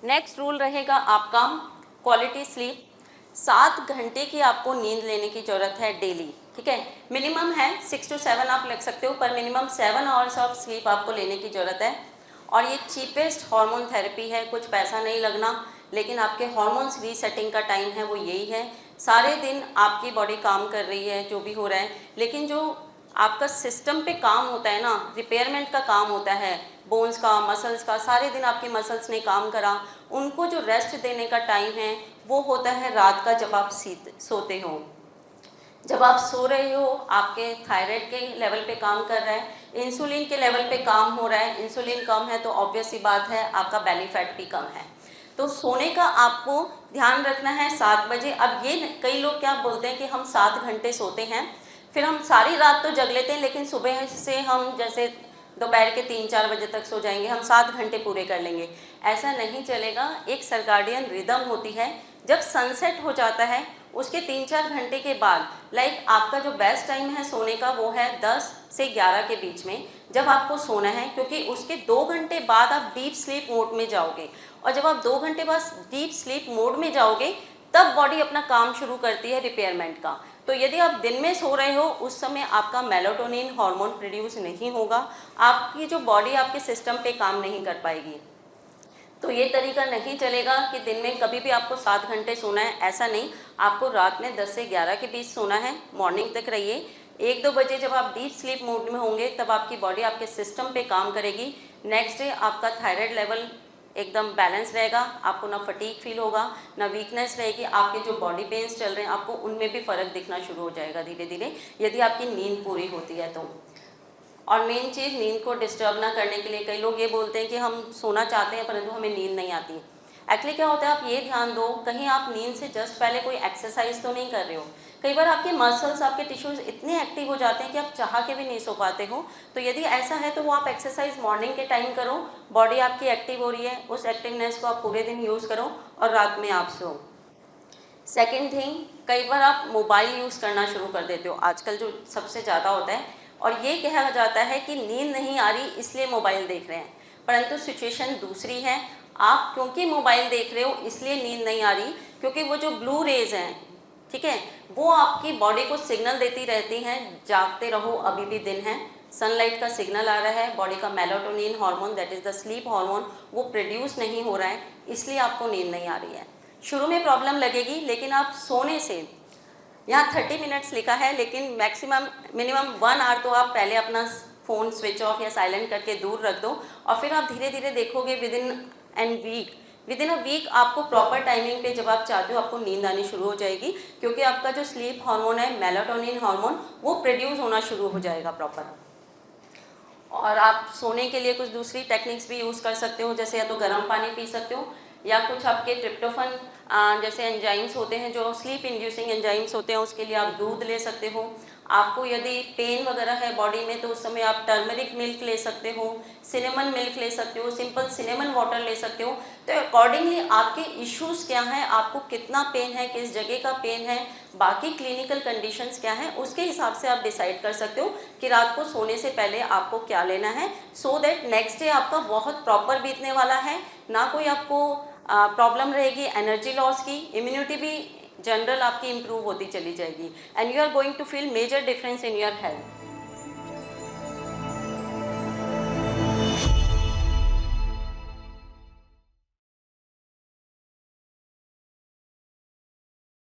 Next rule रहेगा आपका quality sleep. 7 घंटे की आपको नींद लेने की ज़रूरत है डेली, ठीक है। मिनिमम है 6 to 7 आप लग सकते हो, पर मिनिमम 7 आवर्स ऑफ स्लीप आपको लेने की ज़रूरत है। और ये चीपेस्ट हार्मोन थेरेपी है, कुछ पैसा नहीं लगना, लेकिन आपके हार्मोन्स रीसेटिंग का टाइम है वो यही है। सारे दिन आपकी बॉडी काम कर रही है जो भी हो रहा है, लेकिन जो आपका सिस्टम पे काम होता है ना, रिपेयरमेंट का काम होता है, बोन्स का, मसल्स का, सारे दिन आपके मसल्स ने काम करा, उनको जो रेस्ट देने का टाइम है वो होता है रात का, जब आप सोते हो। जब आप सो रहे हो आपके थायराइड के लेवल पे काम कर रहा है, इंसुलिन के लेवल पे काम हो रहा है। इंसुलिन कम है तो ऑब्वियस सी बात है आपका बेली फैट भी कम है। तो सोने का आपको ध्यान रखना है 7 बजे। अब ये कई लोग क्या बोलते हैं कि हम 7 घंटे सोते हैं, फिर हम सारी रात तो जग लेते हैं, लेकिन सुबह से हम जैसे दोपहर के 3-4 बजे तक सो जाएंगे, हम 7 घंटे पूरे कर लेंगे। ऐसा नहीं चलेगा। एक सर्काडियन रिदम होती है, जब सनसेट हो जाता है उसके 3-4 घंटे के बाद, लाइक आपका जो बेस्ट टाइम है सोने का वो है 10 से 11 के बीच में, जब आपको सोना है, क्योंकि उसके 2 घंटे बाद आप डीप स्लीप मोड में जाओगे। और जब आप 2 घंटे बाद डीप स्लीप मोड में जाओगे तब बॉडी अपना काम शुरू करती है रिपेयरमेंट का। तो यदि आप दिन में सो रहे हो उस समय आपका मेलाटोनिन हार्मोन प्रोड्यूस नहीं होगा, आपकी जो बॉडी आपके सिस्टम पे काम नहीं कर पाएगी। तो ये तरीका नहीं चलेगा कि दिन में कभी भी आपको 7 घंटे सोना है, ऐसा नहीं। आपको रात में 10 से 11 के बीच सोना है, मॉर्निंग तक रहिए। 1-2 बजे जब आप डीप स्लीप मोड में होंगे तब आपकी बॉडी आपके सिस्टम पे काम करेगी। नेक्स्ट डे आपका थायराइड लेवल एकदम बैलेंस रहेगा, आपको ना फटीग फील होगा, ना वीकनेस रहेगी। आपके जो बॉडी पेन्स चल रहे हैं आपको उनमें भी फ़र्क दिखना शुरू हो जाएगा धीरे धीरे, यदि आपकी नींद पूरी होती है तो। और मेन चीज़, नींद को डिस्टर्ब ना करने के लिए कई लोग ये बोलते हैं कि हम सोना चाहते हैं परंतु हमें नींद नहीं आती। एक्चुअली क्या होता है, आप ये ध्यान दो, कहीं आप नींद से जस्ट पहले कोई एक्सरसाइज तो नहीं कर रहे हो। कई बार आपके मसल्स, आपके टिश्यूज़ इतने एक्टिव हो जाते हैं कि आप चाह के भी नहीं सो पाते हो। तो यदि ऐसा है तो वो आप एक्सरसाइज मॉर्निंग के टाइम करो, बॉडी आपकी एक्टिव हो रही है, उस एक्टिवनेस को आप पूरे दिन यूज़ करो और रात में आप सो। सेकेंड थिंग, कई बार आप मोबाइल यूज़ करना शुरू कर देते हो, आजकल जो सबसे ज़्यादा होता है, और ये कहा जाता है कि नींद नहीं आ रही इसलिए मोबाइल देख रहे हैं, परंतु सिचुएशन दूसरी है। आप क्योंकि मोबाइल देख रहे हो इसलिए नींद नहीं आ रही, क्योंकि वो जो ब्लू रेज हैं, ठीक है, वो आपकी बॉडी को सिग्नल देती रहती हैं जागते रहो, अभी भी दिन है। सनलाइट का सिग्नल आ रहा है, बॉडी का melatonin hormone, that is the sleep hormone, वो प्रोड्यूस नहीं हो रहा है, इसलिए आपको नींद नहीं आ रही है। शुरू में प्रॉब्लम लगेगी, लेकिन आप सोने से, यहाँ 30 मिनट्स लिखा है, लेकिन मैक्सिमम मिनिमम 1 आवर तो आप पहले अपना फ़ोन स्विच ऑफ या साइलेंट करके दूर रख दो, और फिर आप धीरे धीरे देखोगे विद इन अ वीक आपको प्रॉपर टाइमिंग पे, जब आप चाहते हो, आपको नींद आनी शुरू हो जाएगी, क्योंकि आपका जो स्लीप हार्मोन है, मेलाटोनिन हार्मोन, वो प्रोड्यूस होना शुरू हो जाएगा प्रॉपर। और आप सोने के लिए कुछ दूसरी टेक्निक्स भी यूज़ कर सकते हो, जैसे या तो गर्म पानी पी सकते हो, या कुछ आपके ट्रिप्टोफन जैसे एंजाइम्स होते हैं, जो स्लीप इंड्यूसिंग एंजाइम्स होते हैं, उसके लिए आप दूध ले सकते हो। आपको यदि पेन वगैरह है बॉडी में तो उस समय आप टर्मरिक मिल्क ले सकते हो, सिनेमन मिल्क ले सकते हो, सिंपल सिनेमन वाटर ले सकते हो। तो अकॉर्डिंगली आपके इश्यूज़ क्या हैं, आपको कितना पेन है, किस जगह का पेन है, बाकी क्लिनिकल कंडीशंस क्या हैं, उसके हिसाब से आप डिसाइड कर सकते हो कि रात को सोने से पहले आपको क्या लेना है, सो दैट नेक्स्ट डे आपका बहुत प्रॉपर बीतने वाला है, ना कोई आपको प्रॉब्लम रहेगी एनर्जी लॉस की, इम्यूनिटी भी जनरल आपकी इम्प्रूव होती चली जाएगी, and you are going to feel major difference in your health.